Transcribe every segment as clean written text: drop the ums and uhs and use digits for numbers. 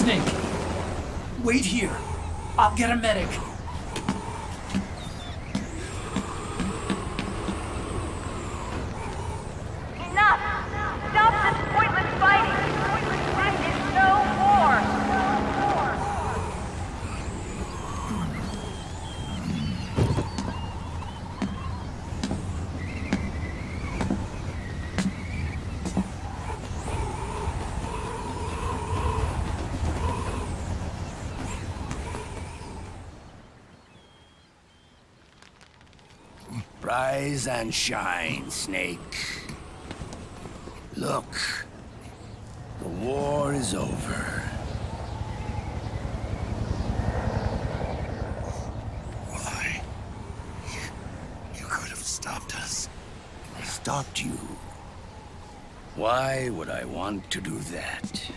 Snake, wait here. I'll get a medic. Enough! Stop this pointless fighting! This is no war! Rise and shine, Snake. Look, the war is over. Why? You could have stopped us. Stopped you? Why would I want to do that?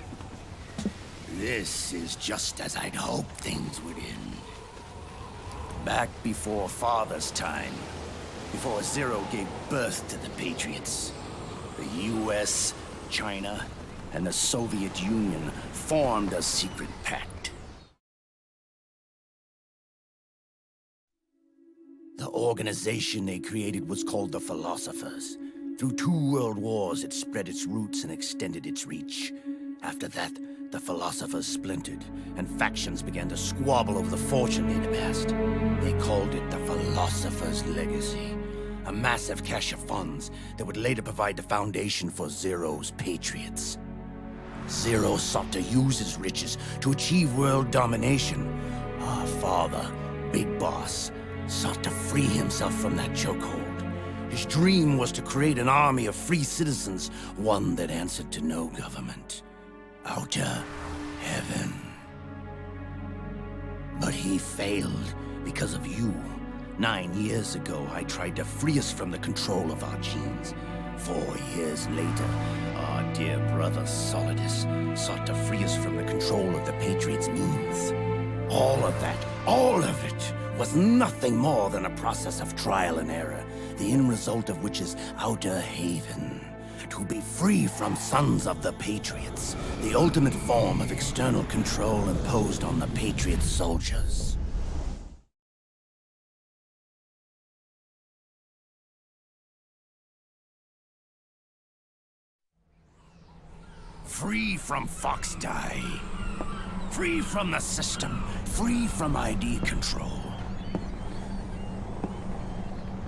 This is just as I'd hoped things would end. Back before Father's time, before Zero gave birth to the Patriots, the US, China, and the Soviet Union formed a secret pact. The organization they created was called the Philosophers. Through 2 world wars, it spread its roots and extended its reach. After that, the Philosophers splintered, and factions began to squabble over the fortune they'd amassed. They called it the Philosopher's Legacy, a massive cache of funds that would later provide the foundation for Zero's Patriots. Zero sought to use his riches to achieve world domination. Our father, Big Boss, sought to free himself from that chokehold. His dream was to create an army of free citizens, one that answered to no government. Outer heaven. But he failed because of you. 9 years ago, I tried to free us from the control of our genes. 4 years later, our dear brother Solidus sought to free us from the control of the Patriots' means. All of it, was nothing more than a process of trial and error, the end result of which is Outer Haven. To be free from Sons of the Patriots, the ultimate form of external control imposed on the Patriot soldiers. Free from Foxdie. Free from the system. Free from ID control.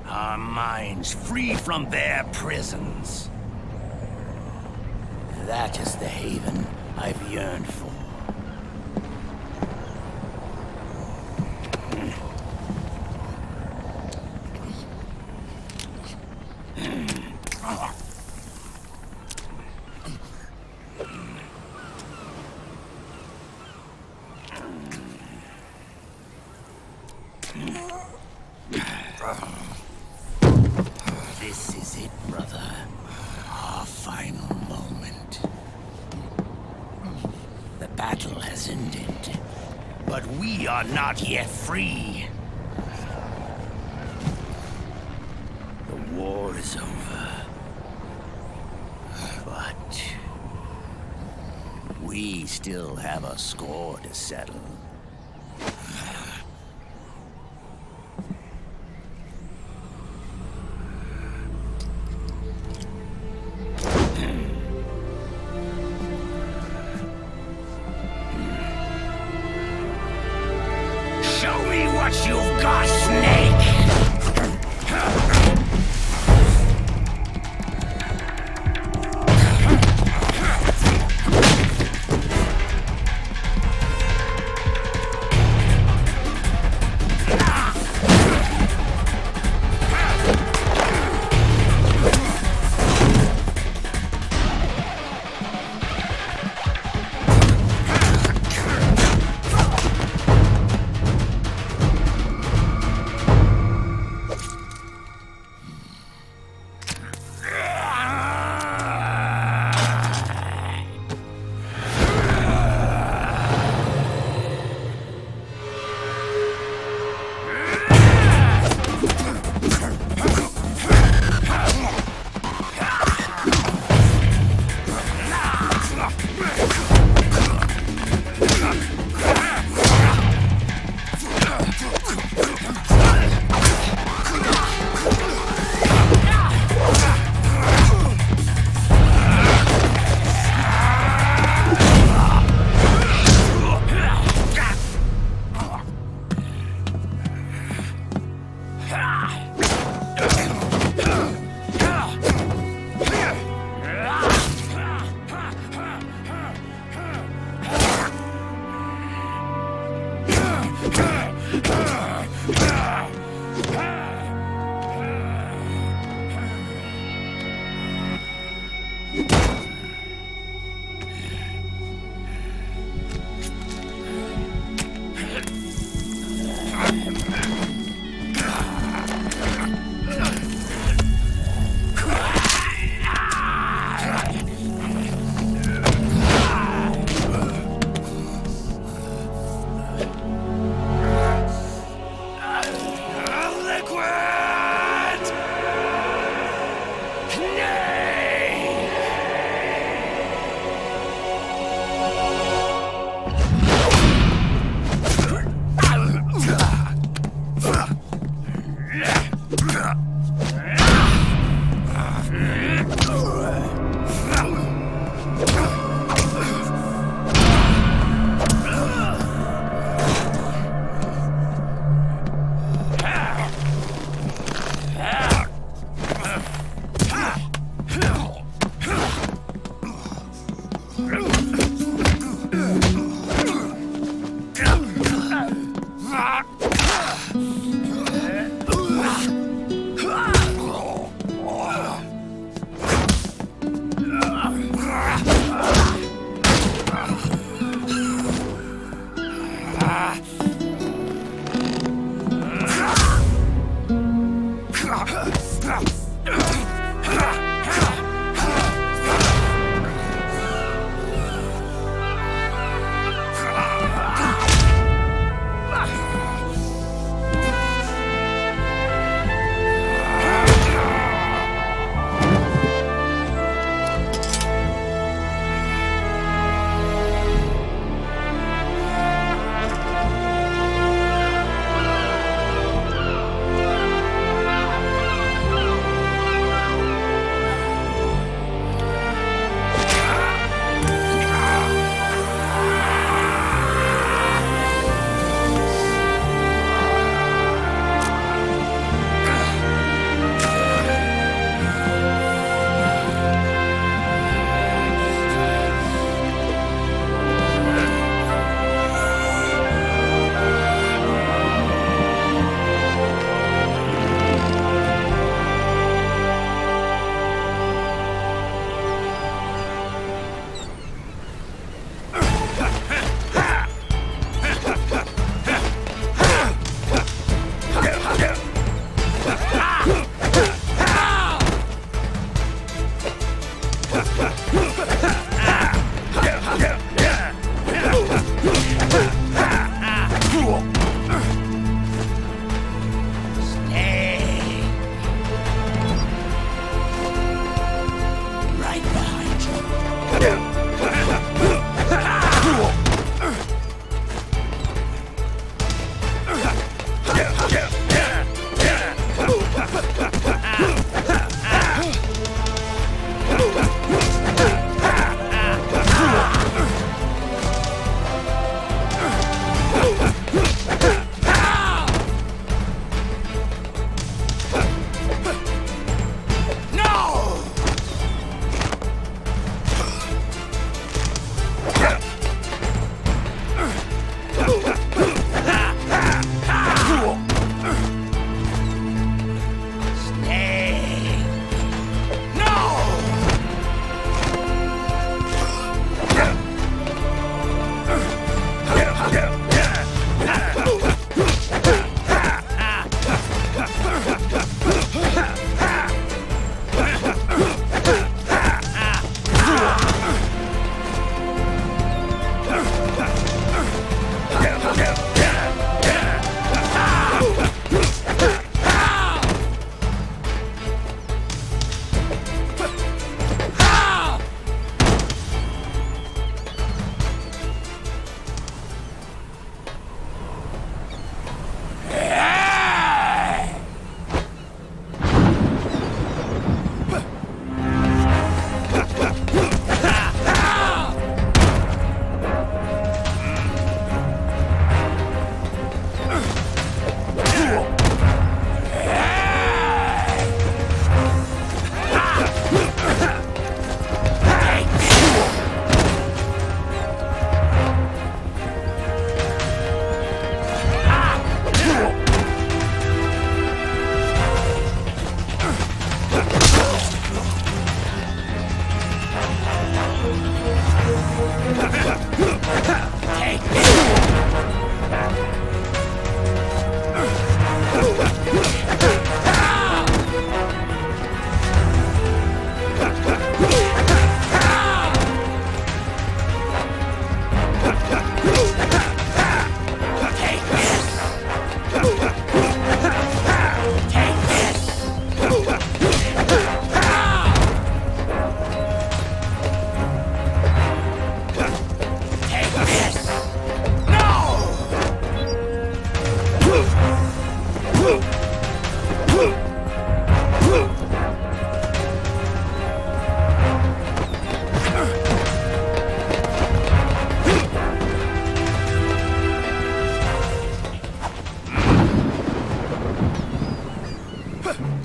Our minds free from their prisons. That is the haven I've yearned for. This is it, brother. Our final moment. The battle has ended, but we are not yet free. The war is over, but we still have a score to settle. Show me what you've got, Snake!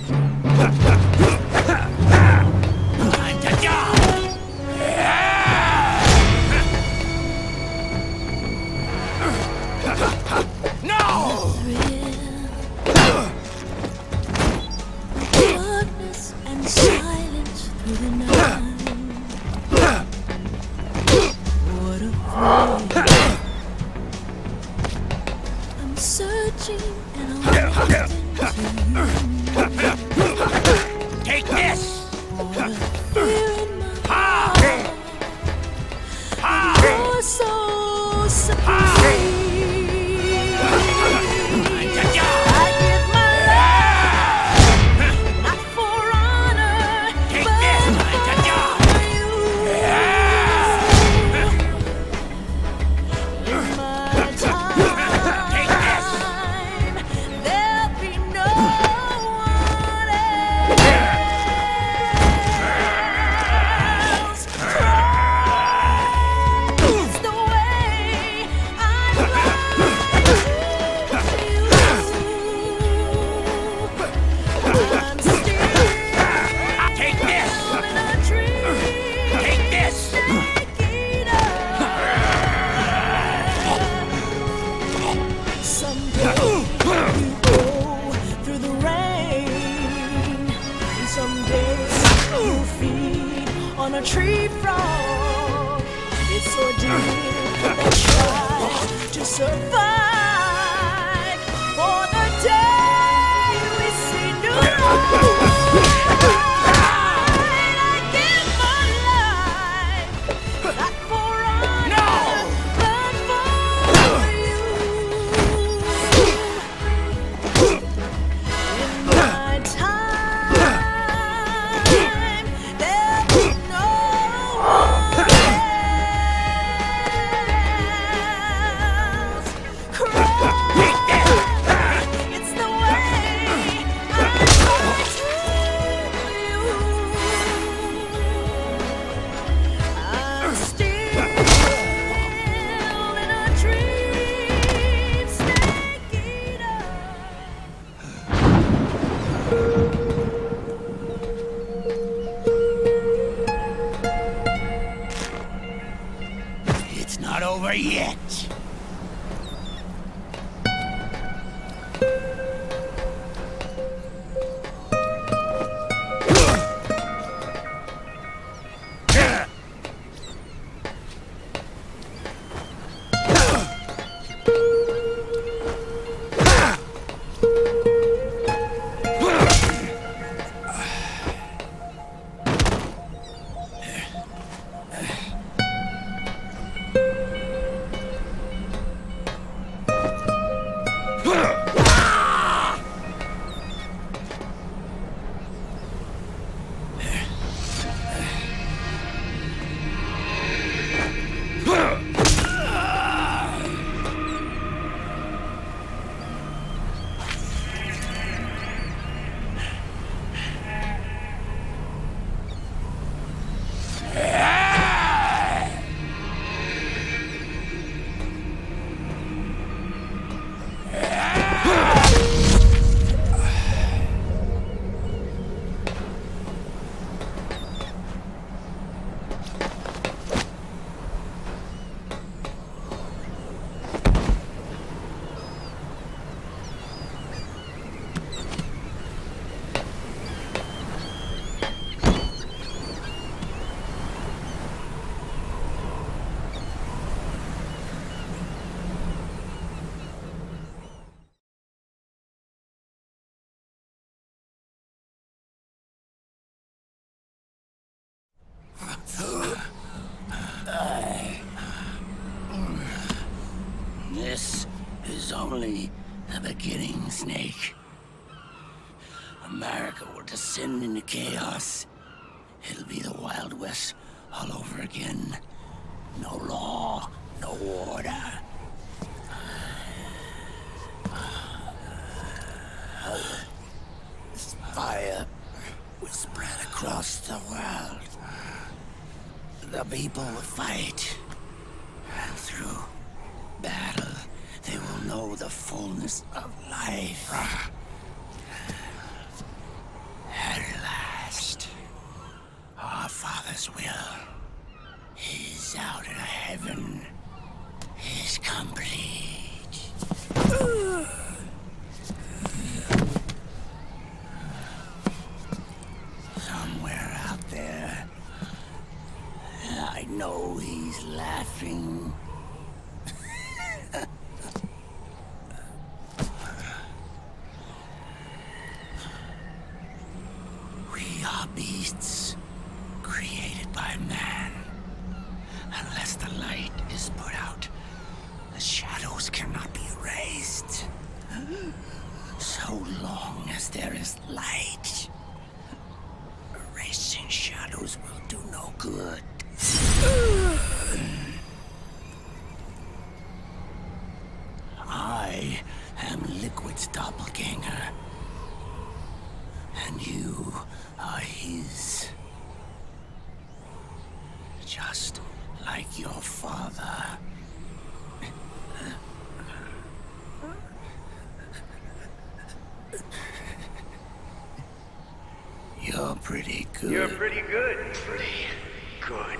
Time to die! No! Darkness and silence through the night. What a thrill. I'm searching and I'm looking to Take this! what a fear in my heart. You're so supreme. Time to die! I give my life, not for honor, Take but this! Time to die! for you. In my time, Take this! there'll be no one else. It's the way I love you. I'm still Take this! in a dream. Take this! Someday you go through the rain, and someday you feed on a tree frog. It's ordeal that tries to survive for the day we see new light. I give my life, not for honor, but for you. In my time, there'll be no one else. Cry, it's the way I treat you. I'm still in a dream, snake eater. It's not over yet. This is only the beginning, Snake. America will descend into chaos. It'll be the Wild West all over again. No law, no order. Fire will spread across the world. The people will fight. And through battle, they will know the fullness of life. God's will, his outer heaven is complete. Somewhere out there, I know he's laughing. We are beasts created by man. Unless the light is put out, the shadows cannot be erased. So long as there is light, erasing shadows will do no good. I am Liquid's doppelganger, and you are his. Just like your father. You're pretty good. You're pretty good. Pretty good.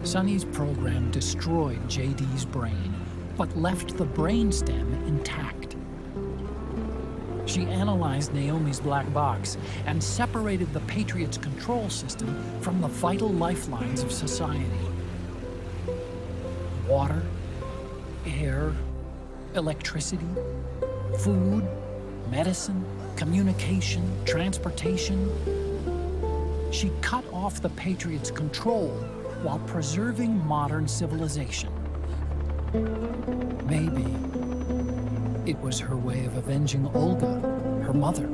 Sonny's program destroyed JD's brain, but left the brainstem intact. She analyzed Naomi's black box and separated the Patriots' control system from the vital lifelines of society. Water, air, electricity, food, medicine, communication, transportation. She cut off the Patriots' control while preserving modern civilization. Maybe it was her way of avenging Olga, her mother.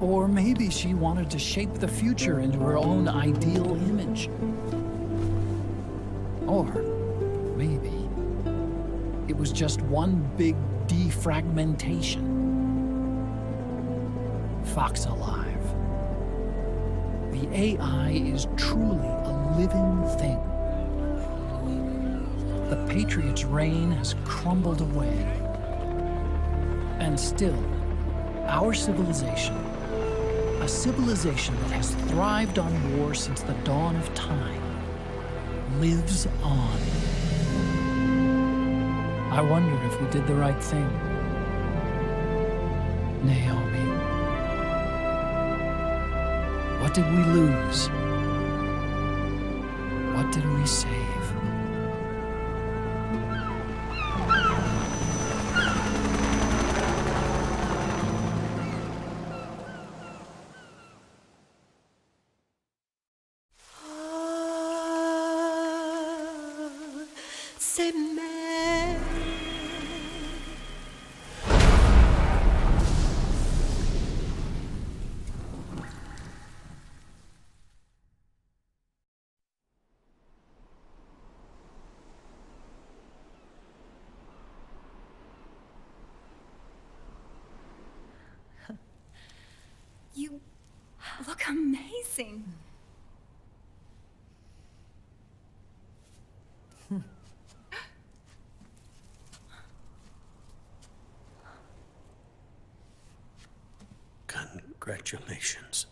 Or maybe she wanted to shape the future into her own ideal image. Or maybe it was just one big defragmentation. Fox alive. The AI is truly a living thing. The Patriots' reign has crumbled away. And still, our civilization, a civilization that has thrived on war since the dawn of time, lives on. I wonder if we did the right thing. Naomi. What did we lose? What did we save? C'est mère. You look amazing. Congratulations.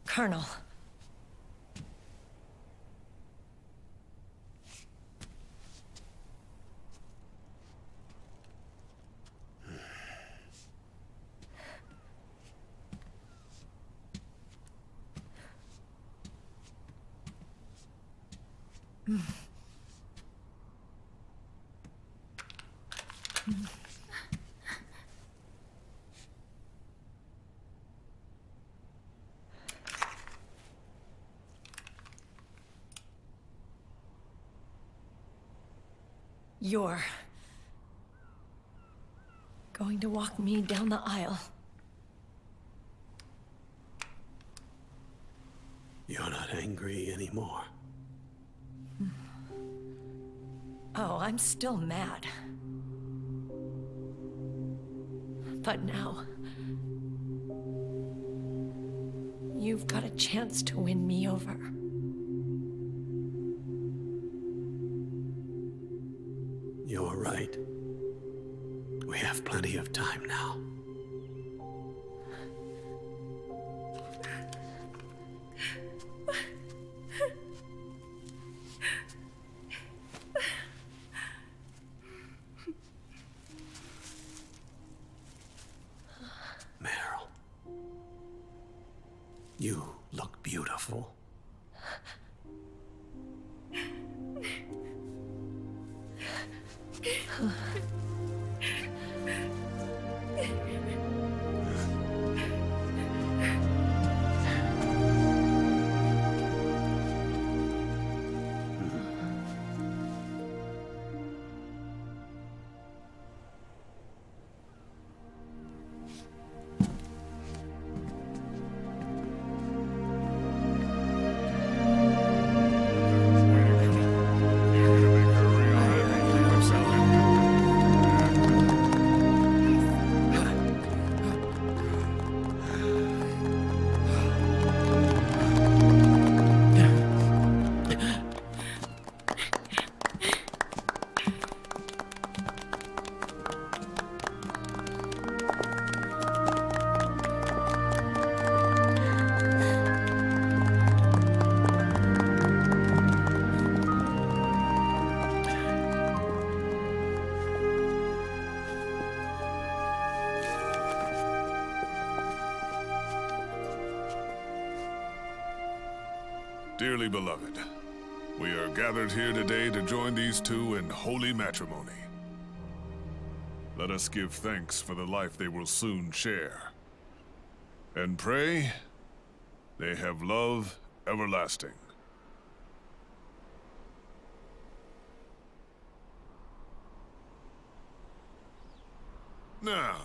Colonel. You're going to walk me down the aisle. You're not angry anymore. Oh, I'm still mad. But now, you've got a chance to win me over. You're right. We have plenty of time now. Meryl, you look beautiful. Dearly beloved, we are gathered here today to join these two in holy matrimony. Let us give thanks for the life they will soon share, and pray they have love everlasting. Now,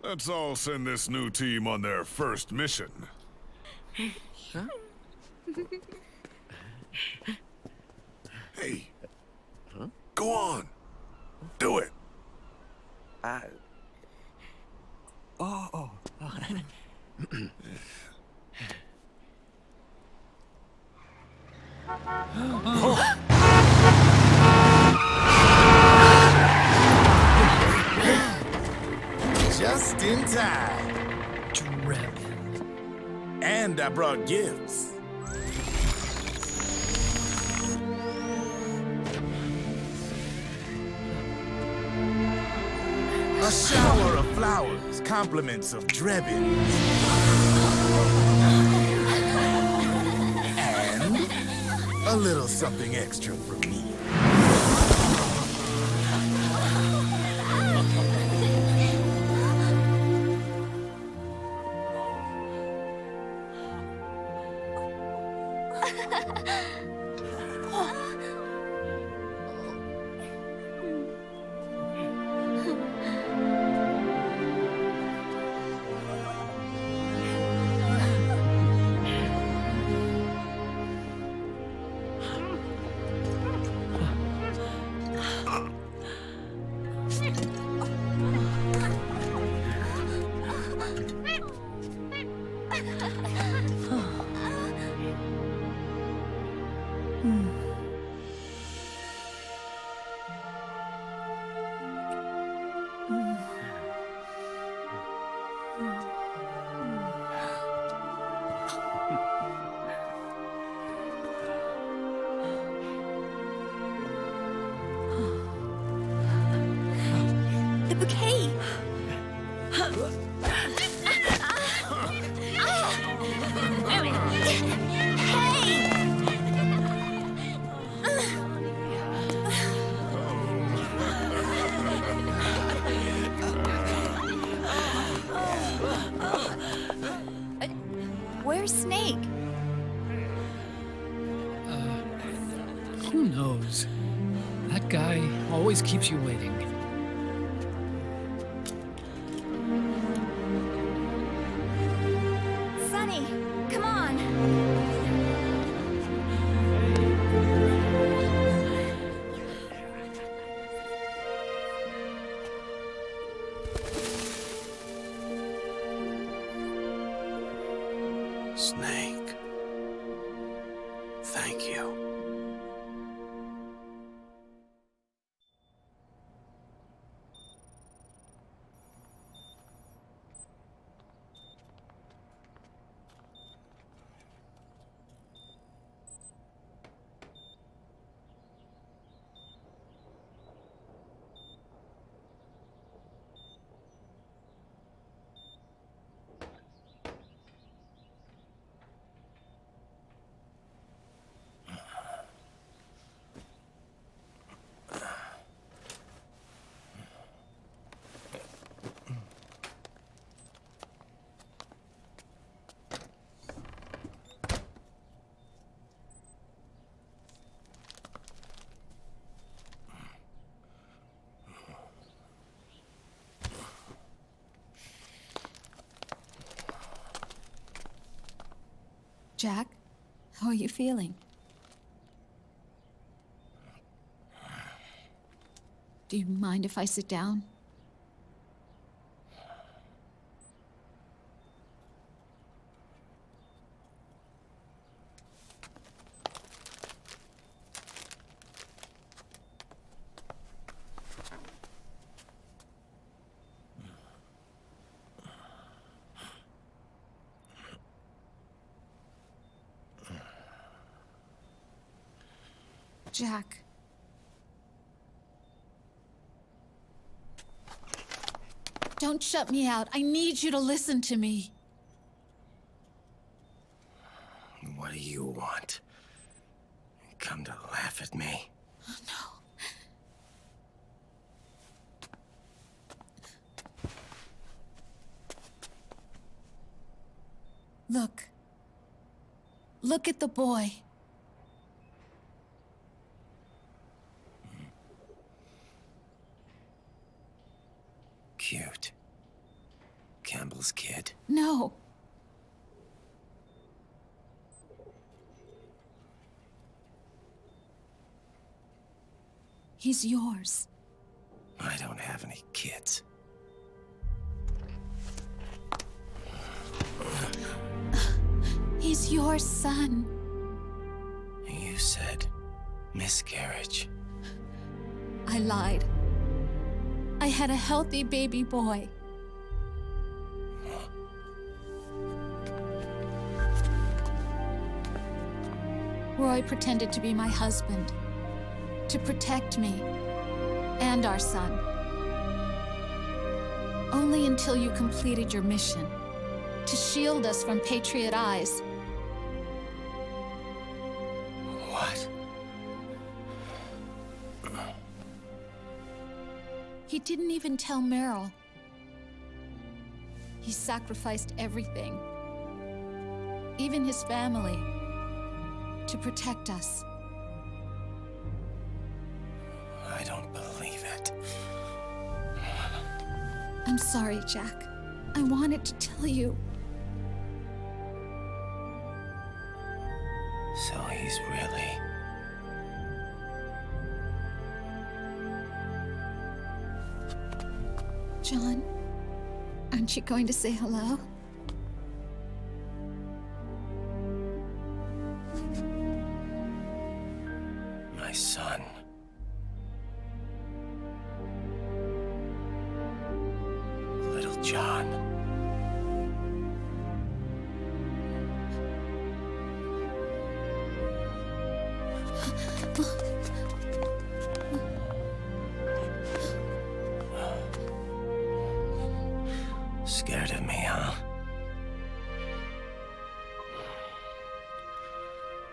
let's all send this new team on their first mission. Huh? Hey. Huh? Go on. Do it. Oh. Just in time. Drebin. And I brought gifts. A shower of flowers, compliments of Drebin. And a little something extra from me. The bouquet! Where's Snake? Who knows? That guy always keeps you waiting. Sonny, come on. Snake. Thank you. Jack, how are you feeling? Do you mind if I sit down? Jack. Don't shut me out. I need you to listen to me. What do you want? You come to laugh at me? Look. Look at the boy. Cute. Campbell's kid. No. He's yours. I don't have any kids. He's your son. You said miscarriage. I lied. I had a healthy baby boy. Roy pretended to be my husband, to protect me and our son. Only until you completed your mission, to shield us from Patriot eyes. What? He didn't even tell Meryl. He sacrificed everything, even his family, to protect us. I don't believe it. I'm sorry, Jack. I wanted to tell you. So he's really... John, aren't you going to say hello? my son. Little John. Scared of me, huh?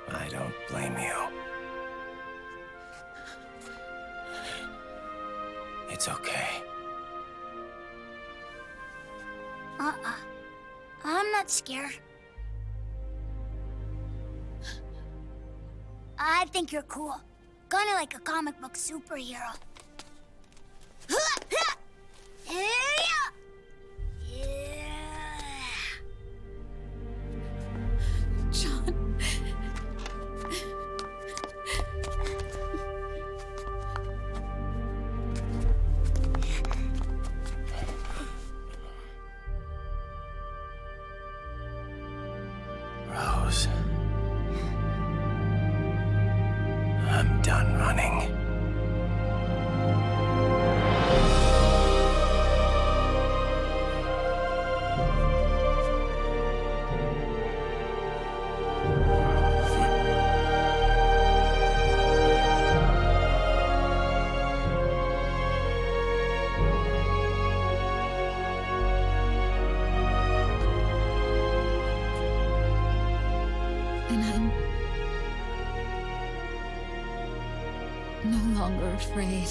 I don't blame you. It's okay. I'm not scared. I think you're cool. Kinda like a comic book superhero. John. Rose. I'm done running. And I'm no longer afraid.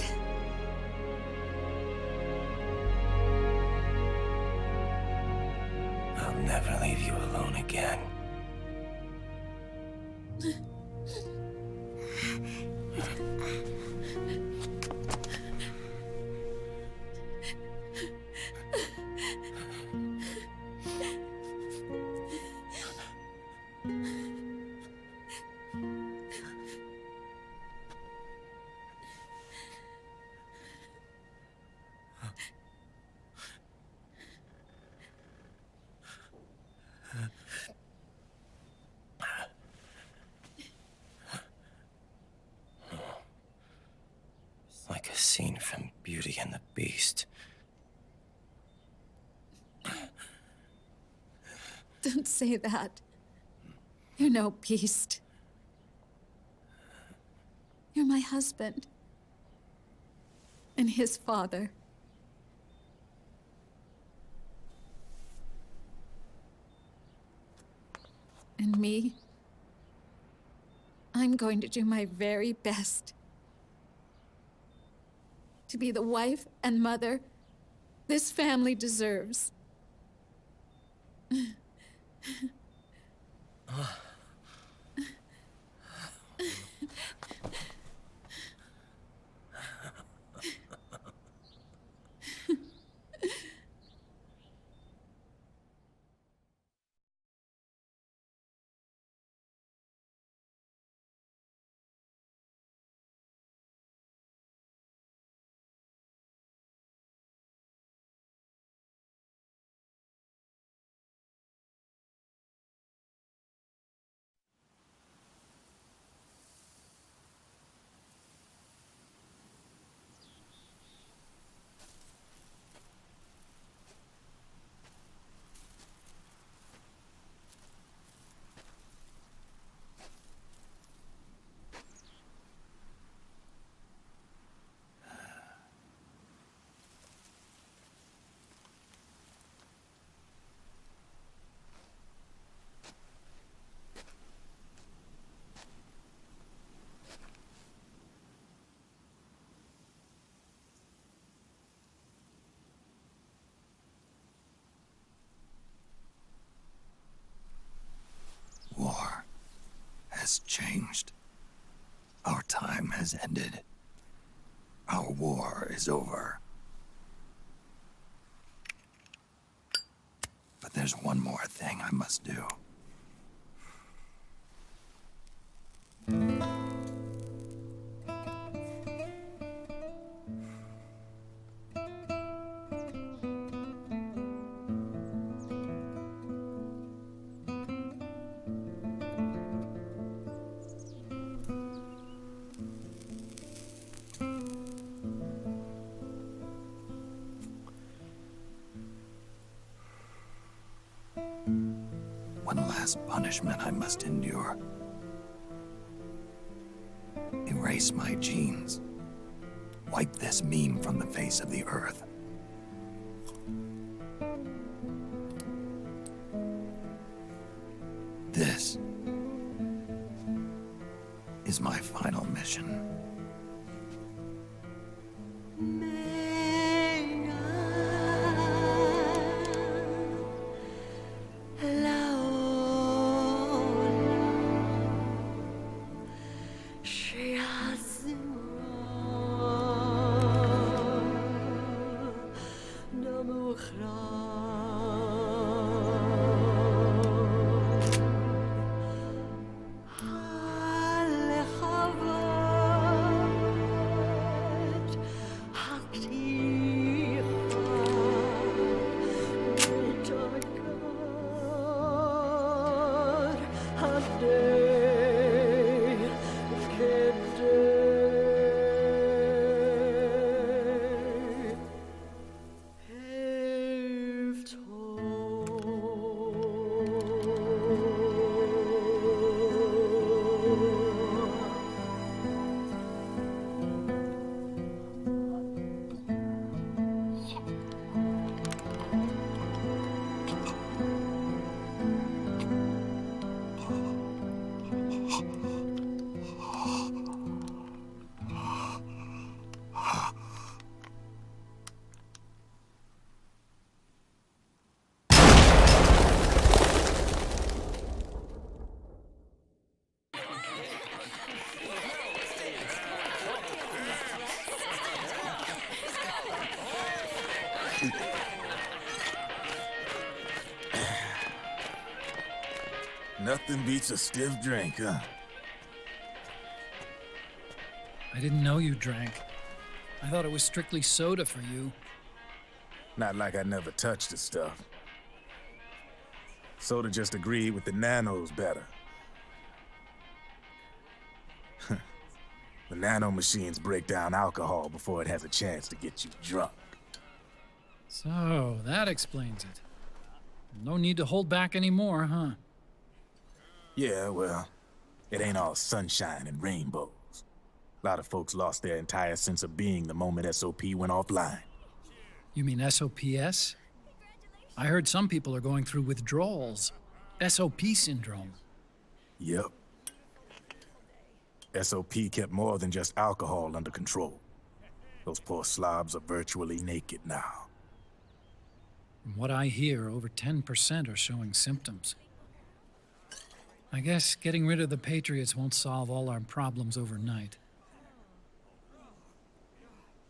I'll never leave you alone again. Like a scene from Beauty and the Beast. Don't say that. You're no beast. You're my husband. And his father. And me? I'm going to do my very best to be the wife and mother this family deserves. War has changed. Our time has ended. Our war is over. But there's one more thing I must do. One last punishment I must endure. Erase my genes. Wipe this meme from the face of the earth. This is my final mission. Nothing beats a stiff drink, huh? I didn't know you drank. I thought it was strictly soda for you. Not like I never touched the stuff. Soda just agreed with the nanos better. The nano machines break down alcohol before it has a chance to get you drunk. So, that explains it. No need to hold back anymore, huh? Yeah, well, it ain't all sunshine and rainbows. A lot of folks lost their entire sense of being the moment SOP went offline. You mean SOPS? I heard some people are going through withdrawals. SOP syndrome. Yep. SOP kept more than just alcohol under control. Those poor slobs are virtually naked now. From what I hear, over 10% are showing symptoms. I guess getting rid of the Patriots won't solve all our problems overnight.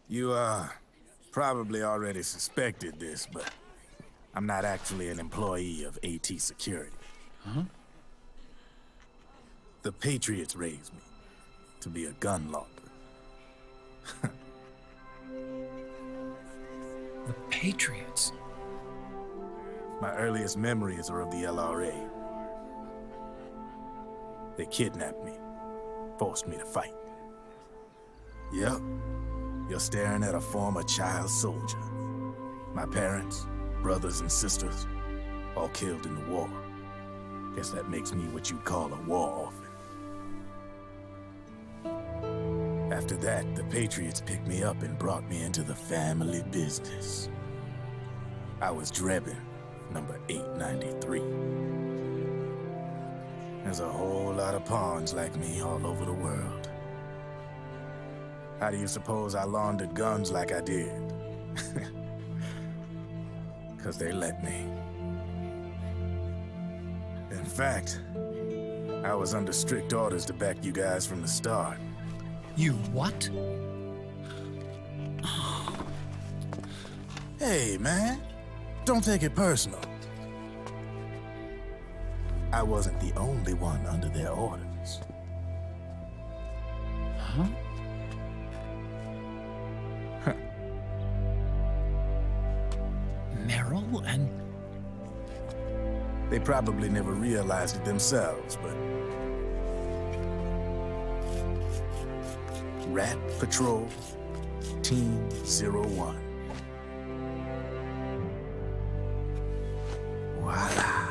You, probably already suspected this, but I'm not actually an employee of AT Security. Huh? The Patriots raised me to be a gun launder. The Patriots? My earliest memories are of the LRA. They kidnapped me, forced me to fight. Yep, you're staring at a former child soldier. My parents, brothers and sisters, all killed in the war. Guess that makes me what you'd call a war orphan. After that, the Patriots picked me up and brought me into the family business. I was Drebin, number 893. There's a whole lot of pawns like me all over the world. How do you suppose I laundered guns like I did? 'Cause they let me. In fact, I was under strict orders to back you guys from the start. You what? Hey, man. Don't take it personal. I wasn't the only one under their orders. Huh? Merrill and... They probably never realized it themselves, but... Rat Patrol, Team 01. Voila.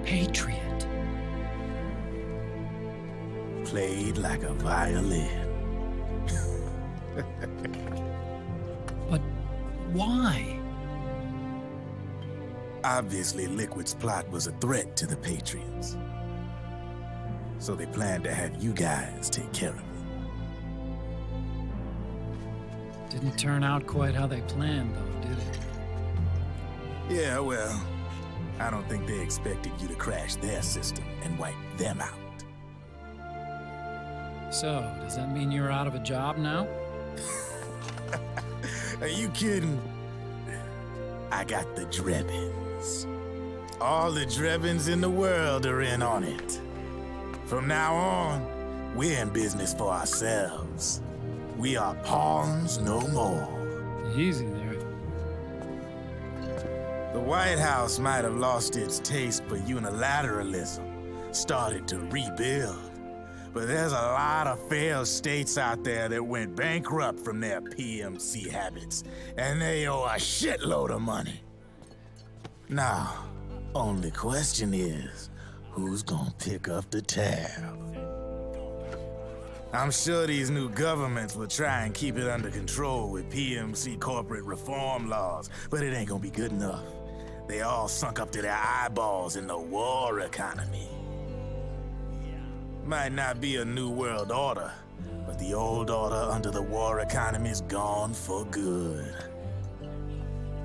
Patriot. Played like a violin. But why? Obviously, Liquid's plot was a threat to the Patriots. So they planned to have you guys take care of it. Didn't turn out quite how they planned, though, did it? Yeah, well, I don't think they expected you to crash their system and wipe them out. So, does that mean you're out of a job now? Are you kidding? I got the Drebins. All the Drebins in the world are in on it. From now on, we're in business for ourselves. We are pawns no more. Easy there. The White House might have lost its taste for unilateralism, started to rebuild. But there's a lot of failed states out there that went bankrupt from their PMC habits, and they owe a shitload of money. Now, only question is, who's gonna pick up the tab? I'm sure these new governments will try and keep it under control with PMC corporate reform laws, but it ain't gonna be good enough. They all sunk up to their eyeballs in the war economy. Might not be a new world order, but the old order under the war economy's gone for good.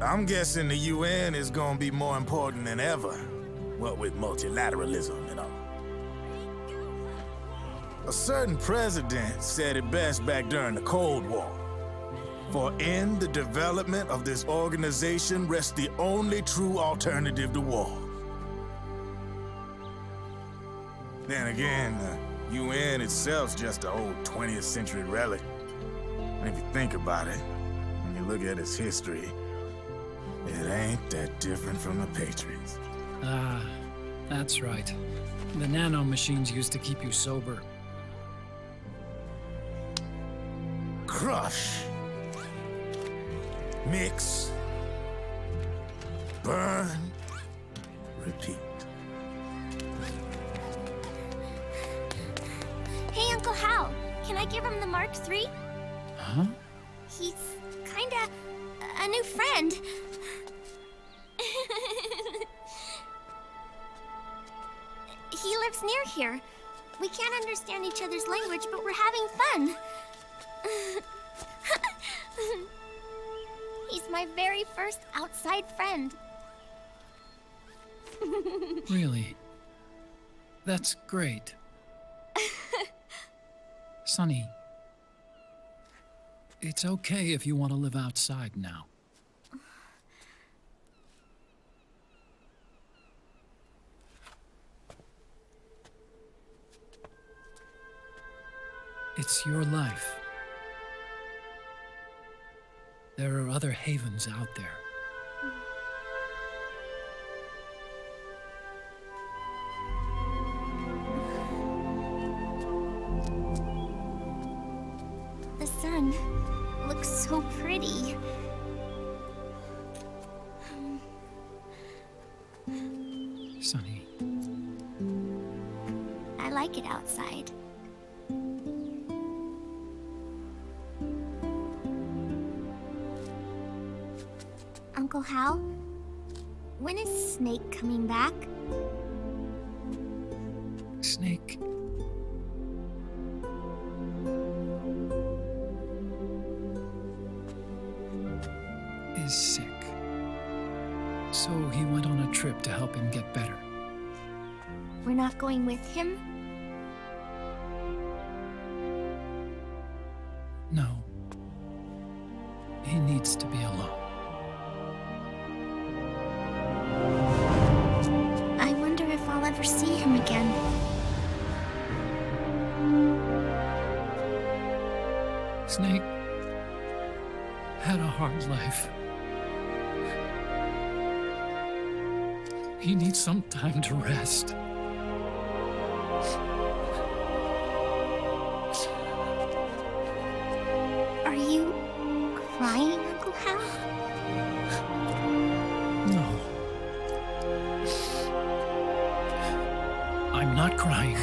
I'm guessing the UN is gonna be more important than ever, what with multilateralism and all. A certain president said it best back during the Cold War. For in the development of this organization rests the only true alternative to war. Then again, the UN itself's just an old 20th century relic. And if you think about it, when you look at its history, it ain't that different from the Patriots. Ah, that's right. The nanomachines used to keep you sober. Crush. Mix. Burn. Repeat. Hey, Uncle Hal, can I give him the Mark III? Huh? He's kinda a new friend. He lives near here. We can't understand each other's language, but we're having fun. He's my very first outside friend. Really? That's great. Sonny, it's okay if you want to live outside now. It's your life. There are other havens out there. The sun looks so pretty. Sonny, I like it outside. Uncle Hal, when is Snake coming back? Snake. Is sick. So he went on a trip to help him get better. We're not going with him? No. He needs to be alone. I wonder if I'll ever see him again. Snake had a hard life. He needs some time to rest. Are you crying, Uncle Hal? No. I'm not crying.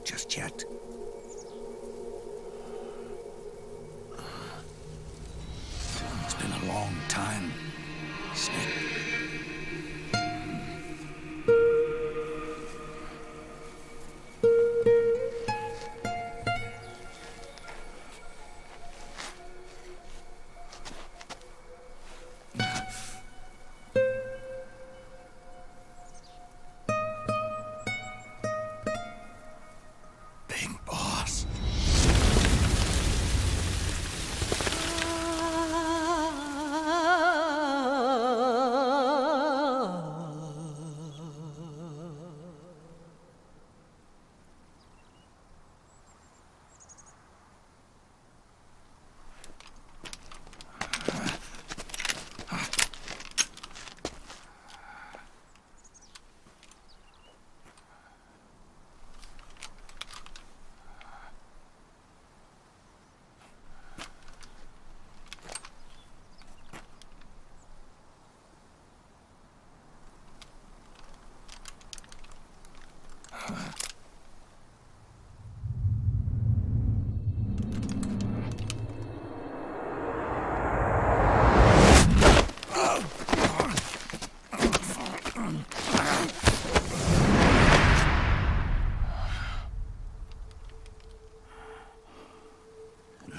just yet. It's been a long time, Snake.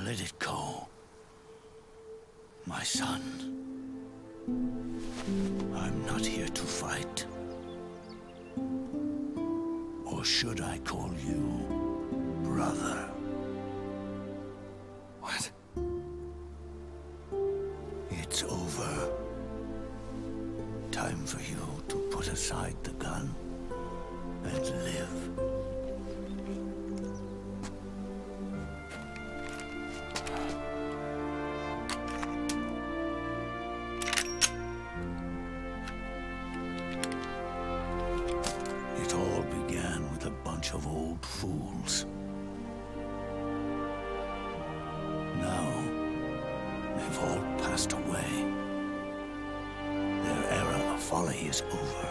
Let it go, my son. I'm not here to fight. Or should I call you brother? What? It's over. Time for you to put aside the gun and live. It all began with a bunch of old fools. Now, they've all passed away. Their era of folly is over.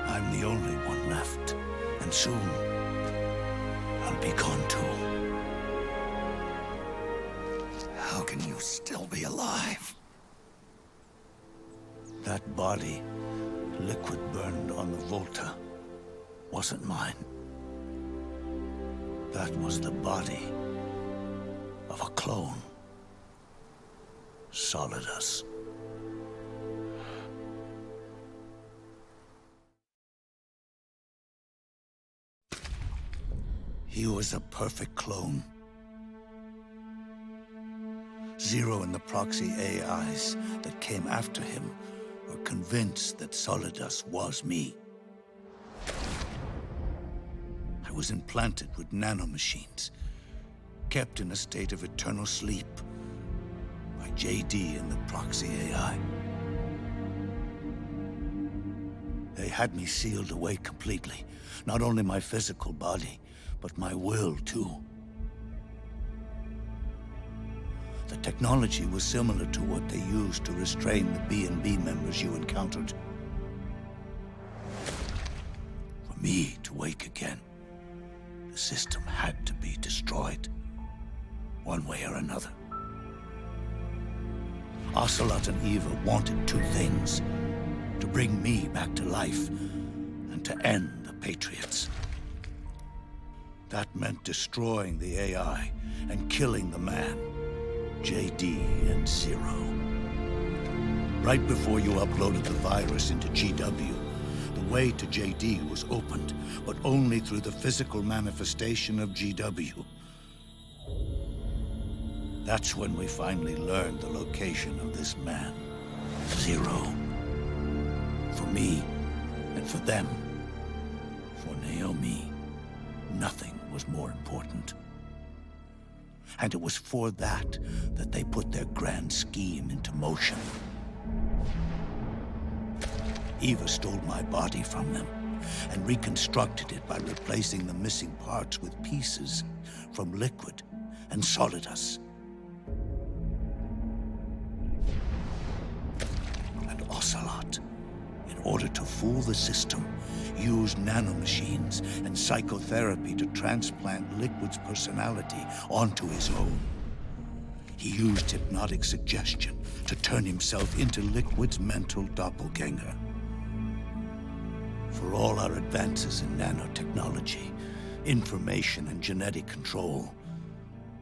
I'm the only one left, and soon I'll be gone too. How can you still be alive? That body, liquid burned on the Volta, wasn't mine. That was the body of a clone. Solidus. He was a perfect clone. Zero and the proxy AIs that came after him were convinced that Solidus was me. I was implanted with nanomachines, kept in a state of eternal sleep by JD and the proxy AI. They had me sealed away completely, not only my physical body, but my will too. The technology was similar to what they used to restrain the B&B members you encountered. For me to wake again, the system had to be destroyed, one way or another. Ocelot and Eva wanted two things: to bring me back to life and to end the Patriots. That meant destroying the AI and killing the man, JD and Zero. Right before you uploaded the virus into GW, the way to JD was opened, but only through the physical manifestation of GW. That's when we finally learned the location of this man, Zero. For me, and for them, for Naomi, nothing was more important. And it was for that they put their grand scheme into motion. Eva stole my body from them and reconstructed it by replacing the missing parts with pieces from Liquid and Solidus. And Ocelot, in order to fool the system, used nanomachines and psychotherapy to transplant Liquid's personality onto his own. He used hypnotic suggestion to turn himself into Liquid's mental doppelganger. For all our advances in nanotechnology, information and genetic control,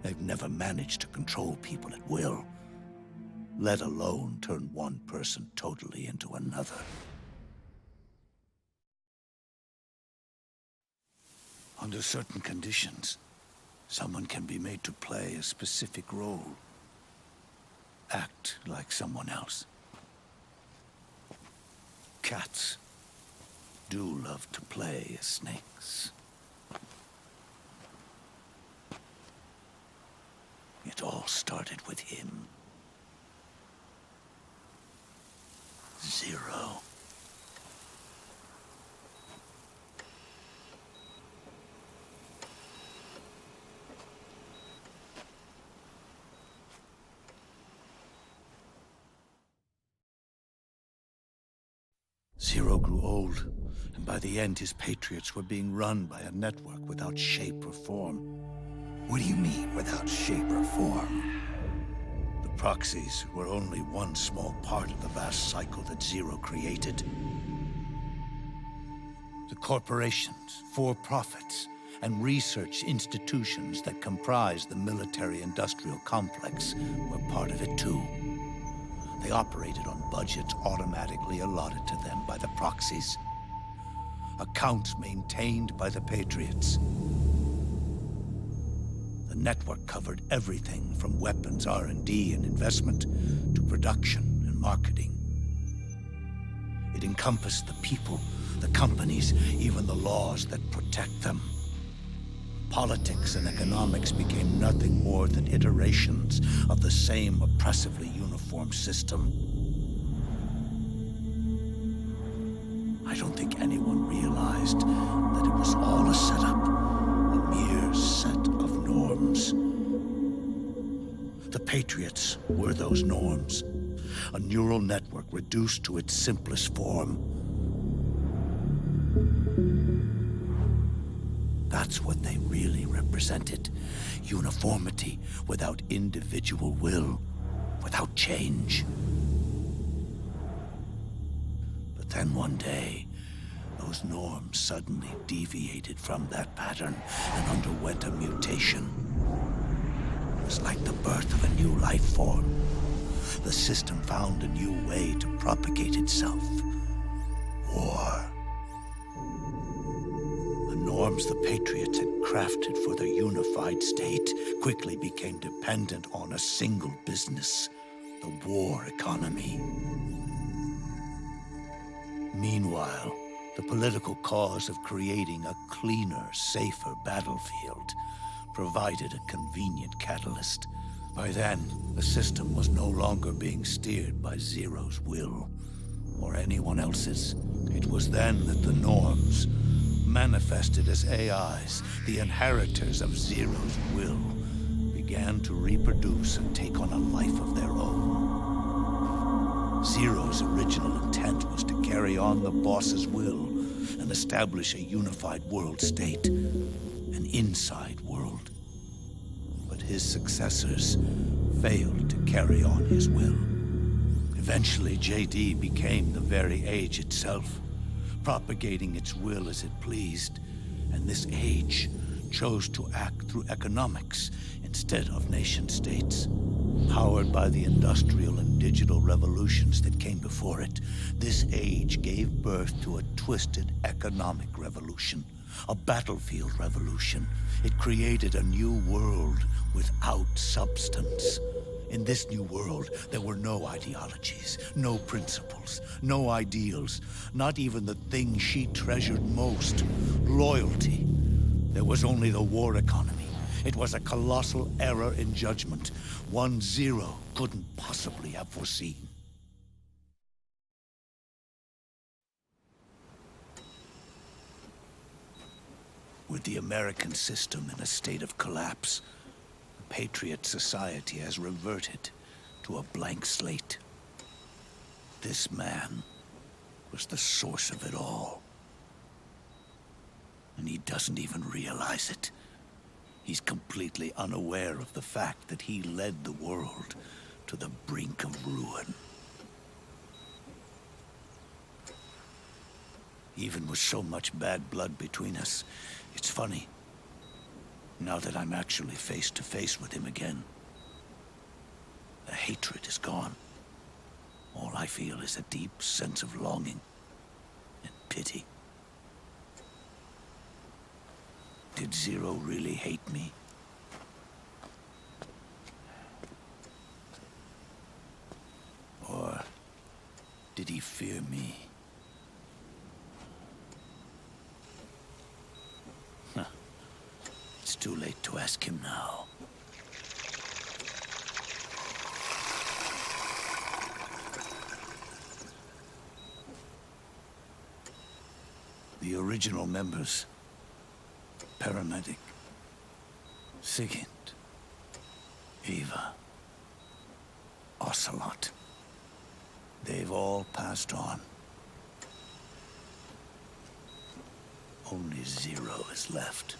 they've never managed to control people at will, let alone turn one person totally into another. Under certain conditions, someone can be made to play a specific role. Act like someone else. Cats do love to play as snakes. It all started with him. Zero. Zero grew old, and by the end his Patriots were being run by a network without shape or form. What do you mean, without shape or form? The proxies were only one small part of the vast cycle that Zero created. The corporations, for-profits, and research institutions that comprise the military-industrial complex were part of it too. They operated on budgets automatically allotted to them by the proxies. Accounts maintained by the Patriots. The network covered everything from weapons R&D and investment to production and marketing. It encompassed the people, the companies, even the laws that protect them. Politics and economics became nothing more than iterations of the same oppressively uniform system. I don't think anyone realized that it was all a setup, a mere set of norms. The Patriots were those norms, a neural network reduced to its simplest form. That's what they really represented. Uniformity without individual will, without change. But then one day, those norms suddenly deviated from that pattern and underwent a mutation. It was like the birth of a new life form. The system found a new way to propagate itself. War. Norms the Patriots had crafted for their unified state quickly became dependent on a single business, the war economy. Meanwhile, the political cause of creating a cleaner, safer battlefield provided a convenient catalyst. By then, the system was no longer being steered by Zero's will, or anyone else's. It was then that the norms, manifested as AIs, the inheritors of Zero's will, began to reproduce and take on a life of their own. Zero's original intent was to carry on the boss's will and establish a unified world state, an inside world. But his successors failed to carry on his will. Eventually, JD became the very age itself, propagating its will as it pleased, and this age chose to act through economics instead of nation-states. Powered by the industrial and digital revolutions that came before it, this age gave birth to a twisted economic revolution, a battlefield revolution. It created a new world without substance. In this new world, there were no ideologies, no principles, no ideals, not even the thing she treasured most, loyalty. There was only the war economy. It was a colossal error in judgment, one Zero couldn't possibly have foreseen. With the American system in a state of collapse, Patriot society has reverted to a blank slate. This man was the source of it all. And he doesn't even realize it. He's completely unaware of the fact that he led the world to the brink of ruin. Even with so much bad blood between us, it's funny. Now that I'm actually face to face with him again, the hatred is gone. All I feel is a deep sense of longing and pity. Did Zero really hate me? Or did he fear me? Huh. It's too late to ask him now. The original members, Paramedic, Sigint, Eva, Ocelot, they've all passed on. Only Zero is left.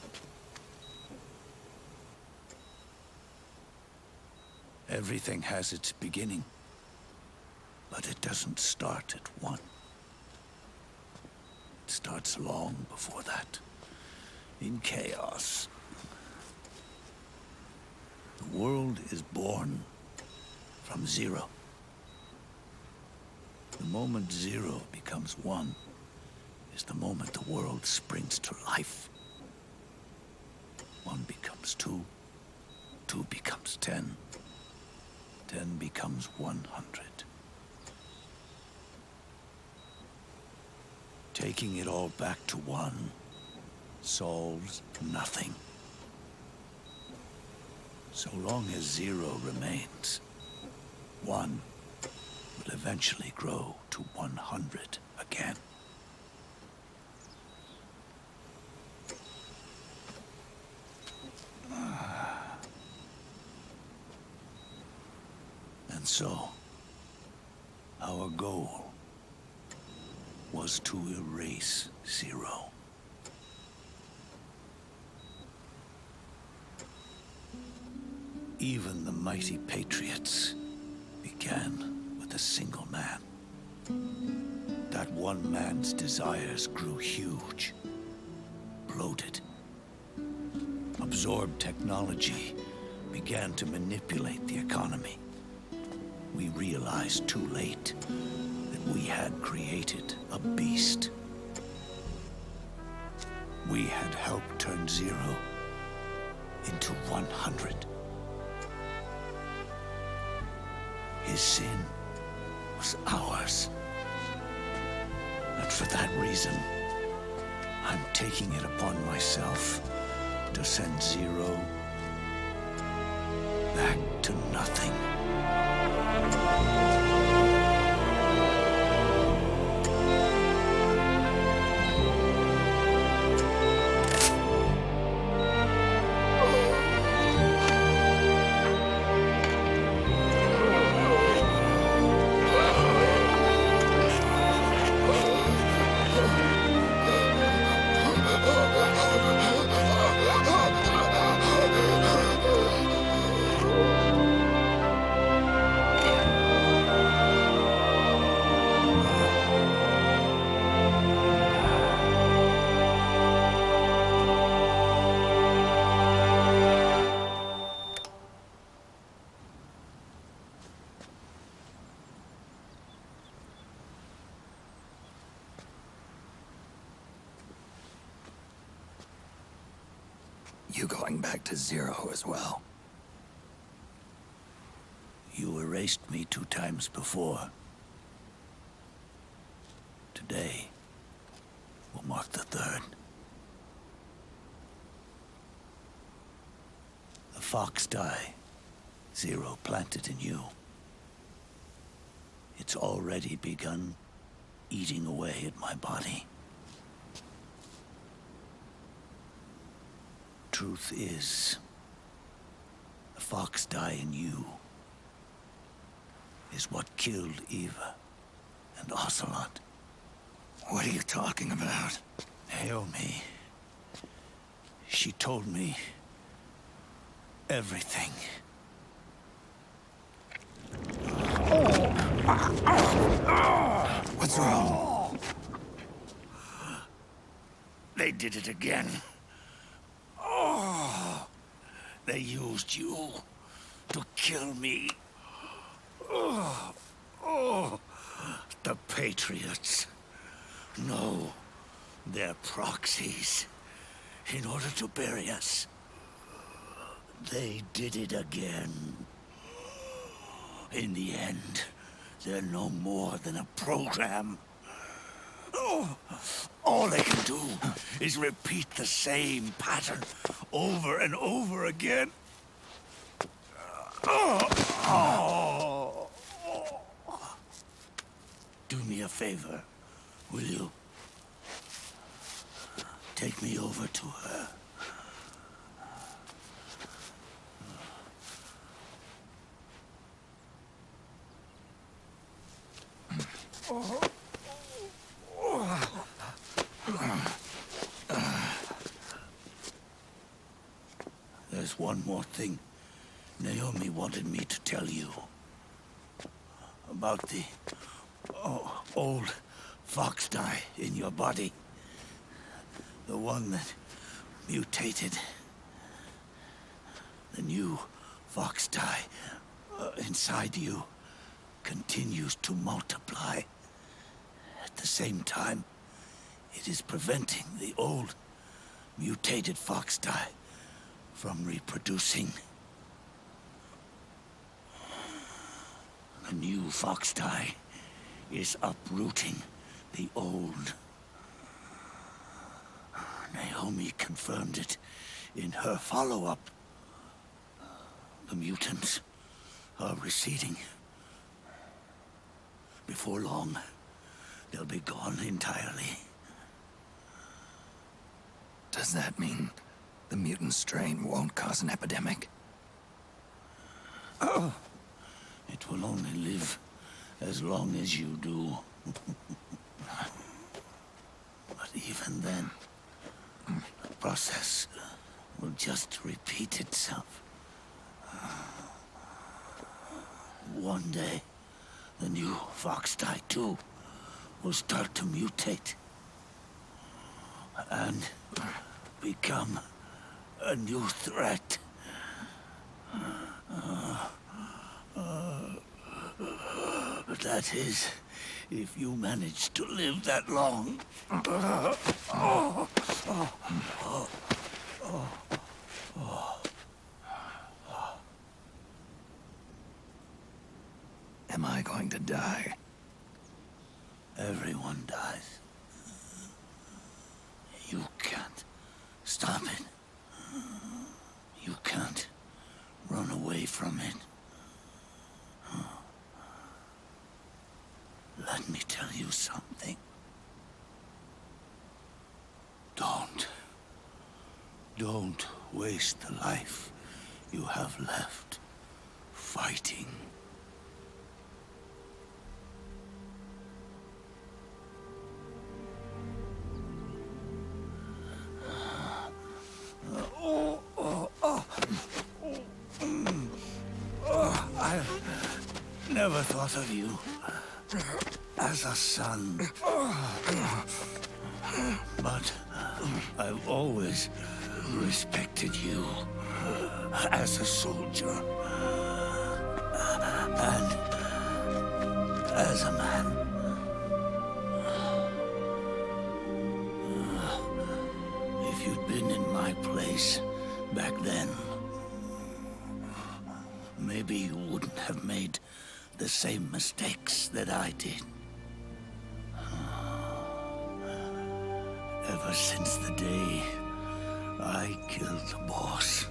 Everything has its beginning, but it doesn't start at one. It starts long before that, in chaos. The world is born from zero. The moment zero becomes one is the moment the world springs to life. One becomes two, two becomes 10, 10 becomes 100. Taking it all back to one solves nothing. So long as zero remains, one will eventually grow to 100 again. And so, our goal was to erase Zero. Even the mighty Patriots began with a single man. That one man's desires grew huge, bloated, absorbed technology, began to manipulate the economy. We realized too late that we had created a beast. We had helped turn Zero into 100. His sin was ours. And for that reason, I'm taking it upon myself to send Zero back to nothing. You going back to Zero as well? You erased me 2 times before. Today will mark the 3rd. The fox die Zero planted in you. It's already begun eating away at my body. Truth is, the fox die in you is what killed Eva and Ocelot. What are you talking about? Naomi, She told me everything. What's wrong? They did it again. Oh, they used you to kill me. Oh, the Patriots. No, they're proxies. In order to bury us. They did it again. In the end, they're no more than a program. Oh, all they can do is repeat the same pattern over and over again. Do me a favor, will you? Take me over to her. There's one more thing Naomi wanted me to tell you. About the old fox dye in your body. The one that mutated. The new fox dye inside you continues to multiply. At the same time, it is preventing the old mutated fox dye from reproducing. The new fox dye is uprooting the old. Naomi confirmed it in her follow-up. The mutants are receding. Before long, they'll be gone entirely. Does that mean the mutant strain won't cause an epidemic? Oh, it will only live as long as you do. But even then, the process will just repeat itself. One day, the new fox dye too will start to mutate and become a new threat. That is, if you manage to live that long. Am I going to die? Everyone dies. You can't stop it. You can't run away from it. Let me tell you something. Don't waste the life you have left fighting. I never thought of you as a son. But I've always respected you as a soldier and as a man. If you'd been in my place back then, maybe you wouldn't have made the same mistakes that I did. Ever since the day I killed the boss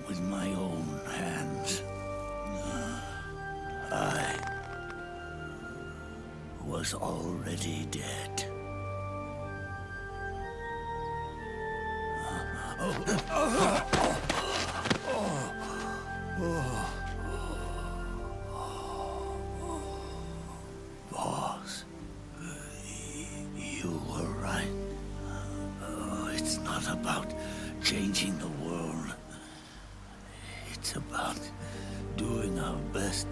with my own hands, I was already dead. Boss, you were right. It's not not about changing the world. It's about doing our best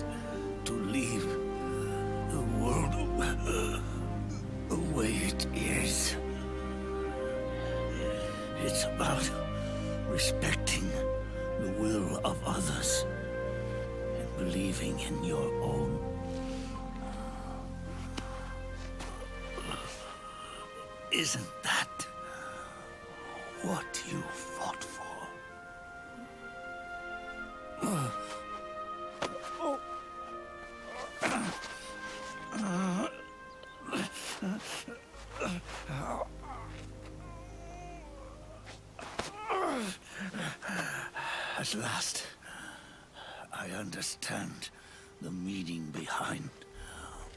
to leave the world the way it is. It's about respecting the will of others and believing in your own. Isn't that what you fought for? At last, I understand the meaning behind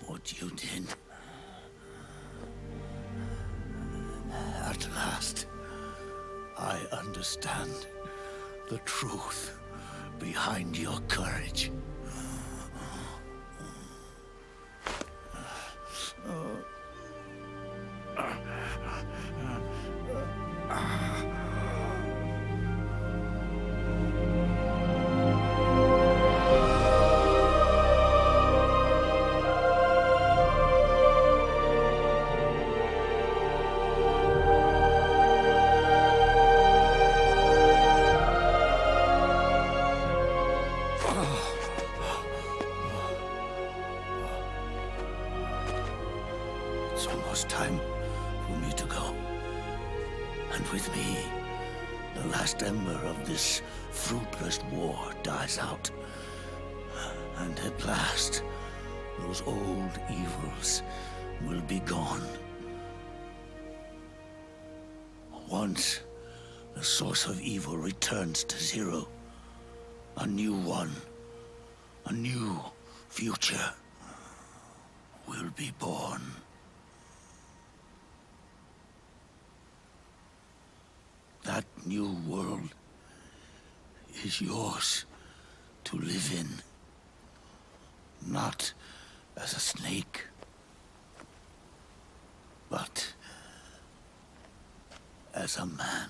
what you did. At last, I understand the truth behind your courage. It's almost time for me to go. And with me, the last ember of this fruitless war dies out. And at last, those old evils will be gone. Once the source of evil returns to zero, a new one, a new future will be born. That new world is yours to live in, not as a snake, but as a man.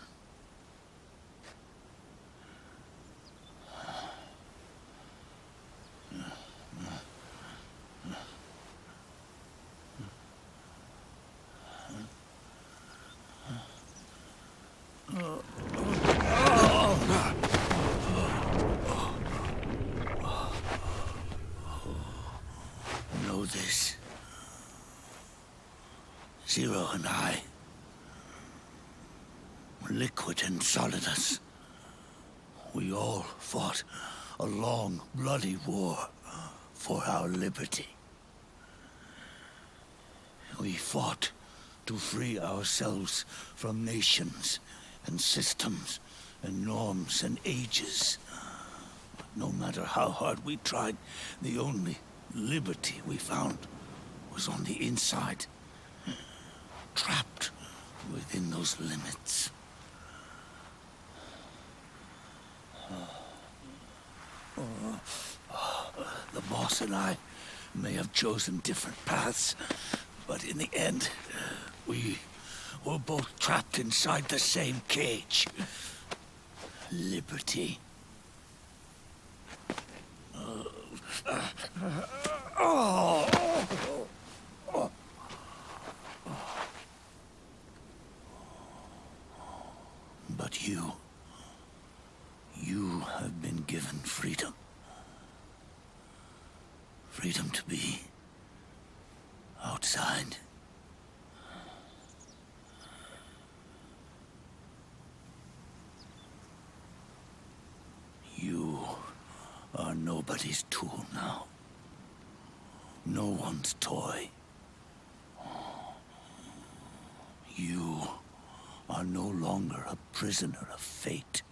Know this. Zero and I, liquid and solidus, we all fought a long, bloody war for our liberty. We fought to free ourselves from nations and systems and norms and ages. But no matter how hard we tried, the only liberty we found was on the inside, trapped within those limits. The boss and I may have chosen different paths, but in the end, we were both trapped inside the same cage. Liberty. But you have been given freedom. Freedom to be outside. You are nobody's tool now. No one's toy. You are no longer a prisoner of fate.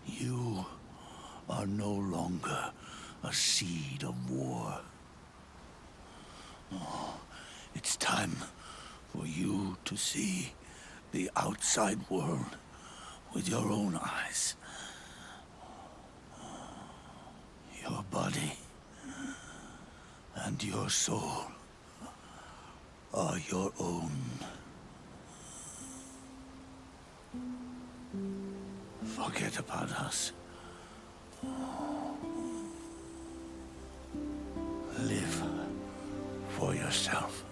You are no longer a seed of war. It's time for you to see the outside world with your own eyes. Your body and your soul are your own. Forget about us. Live for yourself.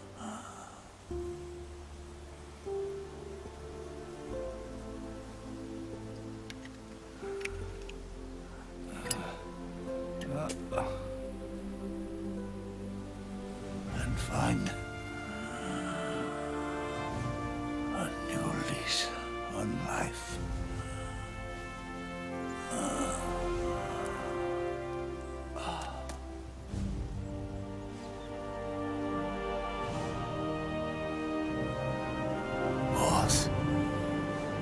And find a new lease on life. Boss,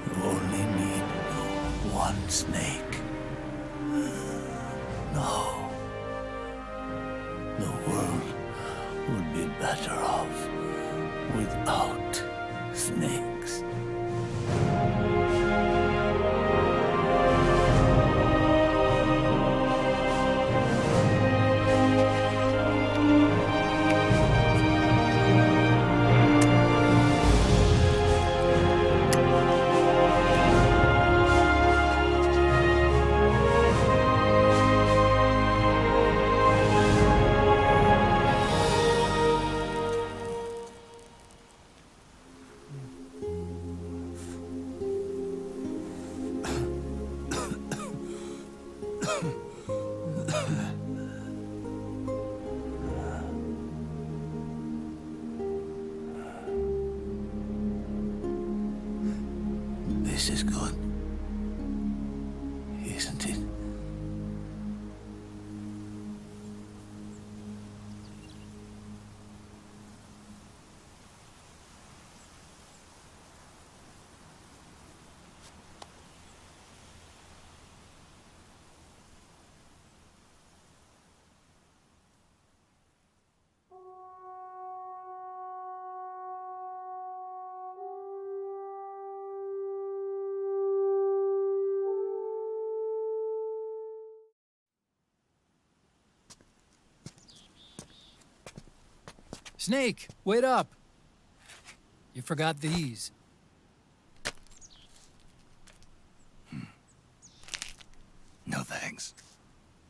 you only need one snake. No. The world would be better off without snakes. This is good, isn't it? Snake, wait up. You forgot these. No thanks.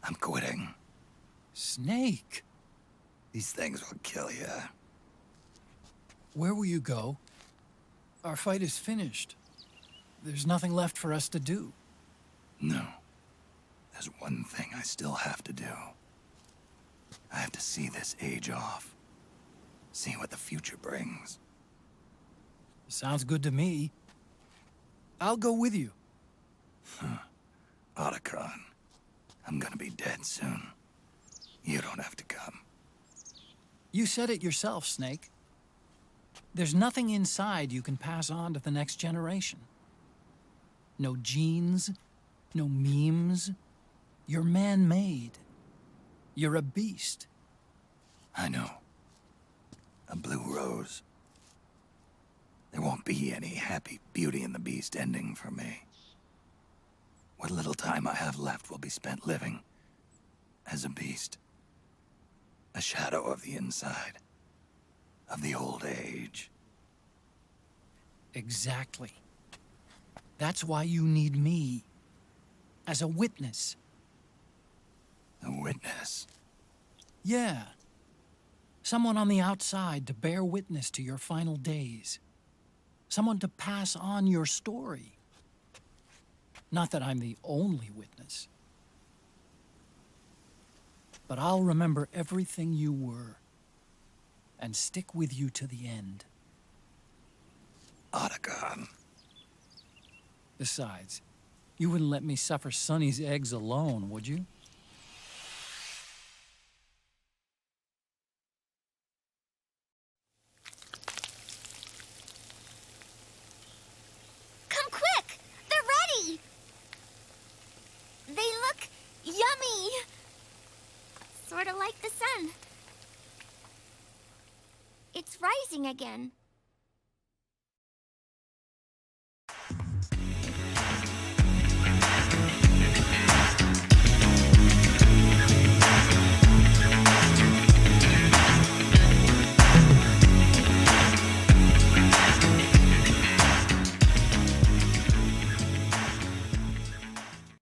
I'm quitting. Snake, These things will kill you. where will you go? Our fight is finished. There's nothing left for us to do. No. There's one thing I still have to do. I have to see this age off. See what the future brings. Sounds good to me. I'll go with you. Otacon, I'm gonna be dead soon. You don't have to come. You said it yourself, Snake. There's nothing inside you can pass on to the next generation. No genes, no memes. You're man-made. You're a beast. I know. A blue rose. There won't be any happy Beauty and the Beast ending for me. What little time I have left will be spent living as a beast. A shadow of the inside. Of the old age. Exactly. That's why you need me. As a witness. A witness. Yeah. Someone on the outside to bear witness to your final days. Someone to pass on your story. Not that I'm the only witness. But I'll remember everything you were. And stick with you to the end. Otacon. Besides, you wouldn't let me suffer Sonny's eggs alone, would you? Come quick! They're ready! They look yummy! Sort of like the sun. It's rising again.